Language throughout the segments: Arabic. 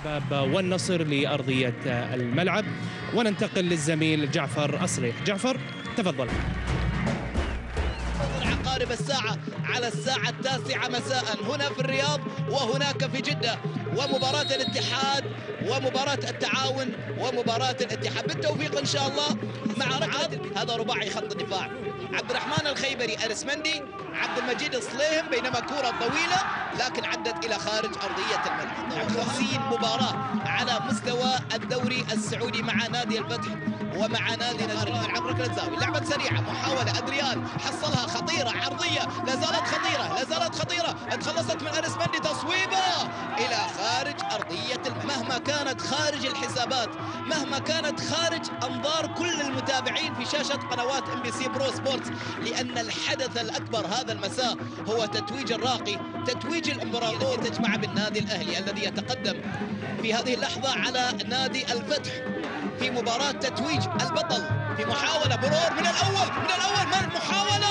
الشباب والنصر لأرضية الملعب، وننتقل للزميل جعفر أصليح. جعفر تفضل. عقارب الساعة على الساعة 9 مساء هنا في الرياض وهناك في جدة، ومباراة الاتحاد ومباراة التعاون ومباراة الاتحاد بالتوفيق إن شاء الله مع ركلة. هذا رباعي خط الدفاع، عبد الرحمن الخيبري الاسمندي، عبد المجيد الصليهم، بينما كرة طويلة لكن عدت إلى خارج أرضية الملعب. 50 مباراة على مستوى الدوري السعودي مع نادي الفتح ومع نادي خارج الملعب. ركلة زاوية، لعبة سريعة، محاولة أدريان حصلها، خطيرة، عرضية، لا زالت خطيرة، اتخلصت من الاسمندي، تصويبة إلى خارج أرضية مهما كانت خارج الحسابات، مهما كانت خارج أنظار كل المتابعين في شاشة قنوات MBC برو سبورتس، لأن الحدث الأكبر هذا المساء هو تتويج الراقي، تتويج الإمبراطور تجمع بالنادي الأهلي الذي يتقدم في هذه اللحظة على نادي الفتح في مباراة تتويج البطل. في محاولة برور من الأول ما المحاولة،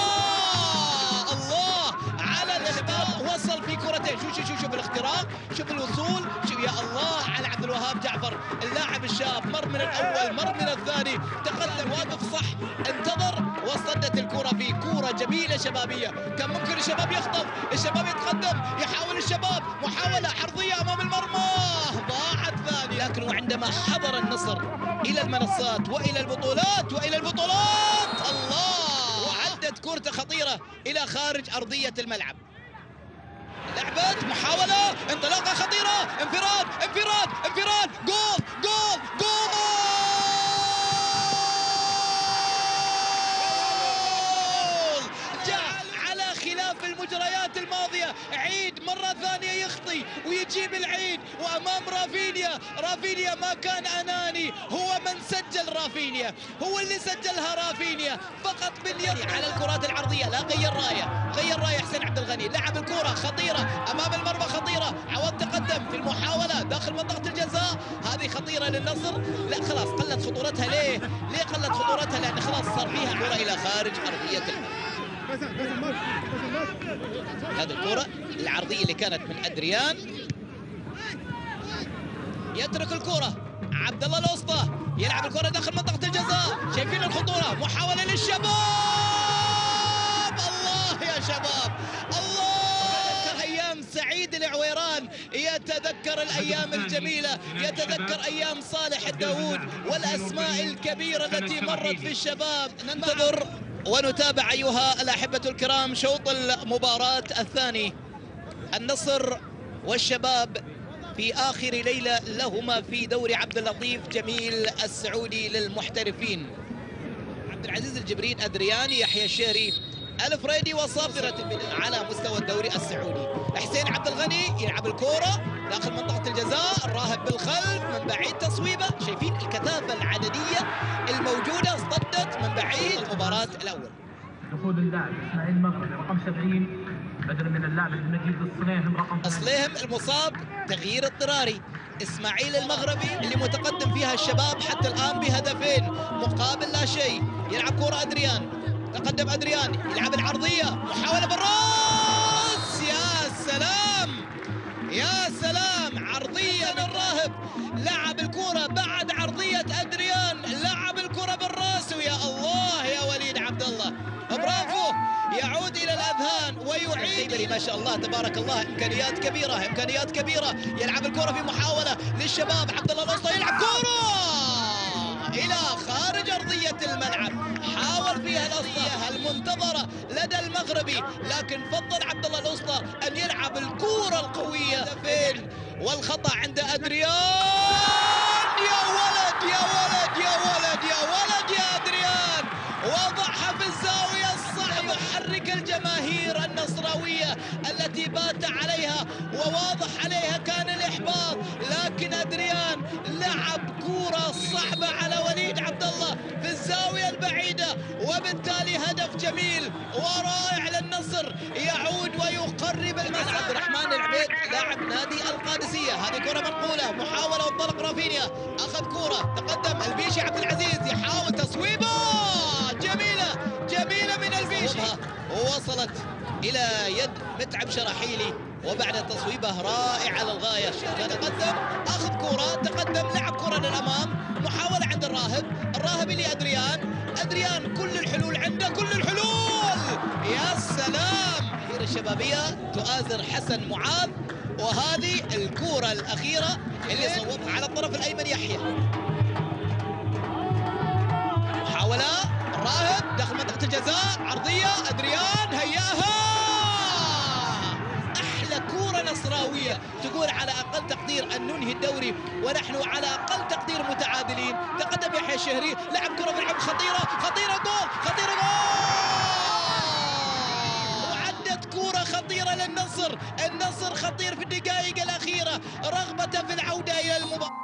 الله على الاختراق، وصل في كرتين، شوف الاختراق، شوف الوصول، شوف يا الله على عبد الوهاب جعفر اللاعب الشاب، مر من الأول مر من الثاني، تقدم واقف صح، انتظر وصدت الكرة في كرة جميلة شبابية. كان ممكن الشباب يخطف، الشباب يتقدم، يحاول الشباب، محاولة عرضية أمام المرمى، ضاعت ثانية. لكن وعندما حضر النصر إلى المنصات وإلى البطولات الله، وعدت كرة خطيرة إلى خارج أرضية الملعب. لعبة، محاولة، انطلاقة خطيرة، انفراد، جول في المجريات الماضية. عيد مرة ثانية يخطي ويجيب العيد، وأمام رافينيا ما كان أناني، هو من سجل، رافينيا هو اللي سجلها، رافينيا فقط باليد على الكرات العرضية. لا غير راية حسين عبد الغني، لعب الكرة خطيرة أمام المرمى، خطيرة، عوض تقدم في المحاولة داخل منطقة الجزاء، هذه خطيرة للنصر. لا خلاص قلت خطورتها. ليه قلت خطورتها؟ لأن خلاص صار فيها كرة إلى خارج أرضية الملعب. هذه الكرة العرضية اللي كانت من أدريان، يترك الكرة عبد الله الوسطى، يلعب الكرة داخل منطقة الجزاء، شايفين الخطورة، محاولة للشباب، الله يا شباب، الله. أيام سعيد العويران، يتذكر الأيام الجميلة، يتذكر أيام صالح الداوود والأسماء الكبيرة التي مرت في الشباب. ننتظر ونتابع أيها الأحبة الكرام شوط المباراة الثاني، النصر والشباب في آخر ليلة لهما في دوري عبد اللطيف جميل السعودي للمحترفين. عبد العزيز الجبرين، أدريان، يحيى الشهري، الفريدي، وصافرة على مستوى الدوري السعودي. حسين عبد الغني يلعب الكرة داخل منطقة الجزاء، الراهب بالخلف من بعيد، تصويبة، شايفين الكثافة العددية الموجودة، اصطدت من بعيد. المباراة الأول دخول اللاعب اسماعيل المغربي رقم 70 بدلا من اللاعب المجيد الصليهم رقم الصليهم المصاب، تغيير اضطراري. اسماعيل المغربي اللي متقدم فيها الشباب حتى الآن بهدفين مقابل لا شيء، يلعب كرة أدريان، تقدم أدريان، يلعب العرضية، محاولة بالراس، يا سلام، عرضية للراهب، لعب الكرة بعد عرضية أدريان، لعب الكرة بالراس، ويا الله يا وليد عبد الله، برافو، يعود إلى الأذهان ويعيد. ما شاء الله تبارك الله، إمكانيات كبيرة، يلعب الكرة في محاولة للشباب، عبد الله الوسطى يلعب كرة إلى خارج أرضية الملعب، حاول فيها الأصلية المنتظرة لدى المغربي، لكن فضل عبد الله الوسطى أن يلعب الكرة القوية فين، والخطأ عند أدريان. يا أدريان، وضعها في الزاوية الصعبة، حرك الجماهير النصراوية التي بات عليها وواضح عليها كان الإحباط، لكن أدريان لعب كرة صعبة على وليد عبد الله في الزاوية البعيدة، وبالتالي هدف جميل ورائع للنصر، يعود ويقرب المسافة. عبد الرحمن العبيد لاعب نادي القادسية، هذه كرة منقولة، محاولة وانطلق رافينيا، أخذ كرة، تقدم البيشي، عبد العزيز يحاول تصويبة جميلة من البيشي، ووصلت إلى يد متعب شراحيلي، وبعد تصويبه رائعة للغاية. تقدم، أخذ كرة، تقدم، لعب كرة للأمام، محاولة عند الراهب لأدريان، كل الحلول عنده، كل الحلول، يا سلام. الأخيرة الشبابية تؤازر حسن معاذ، وهذه الكرة الأخيرة اللي صوبها على الطرف الأيمن يحيى. محاولة الراهب داخل منطقة الجزاء، عرضية أدريان، هياها، أحلى كرة نصراوية تقول على أقل تقدير أن ننهي الدوري ونحن على أقل تقدير متعادلين. تقدم يحيى الشهري، لعب كرة في العمق، خطيرة جول، وعدت كرة خطيرة للنصر. النصر خطير في الدقائق الأخيرة، رغبته في العودة إلى المباراة.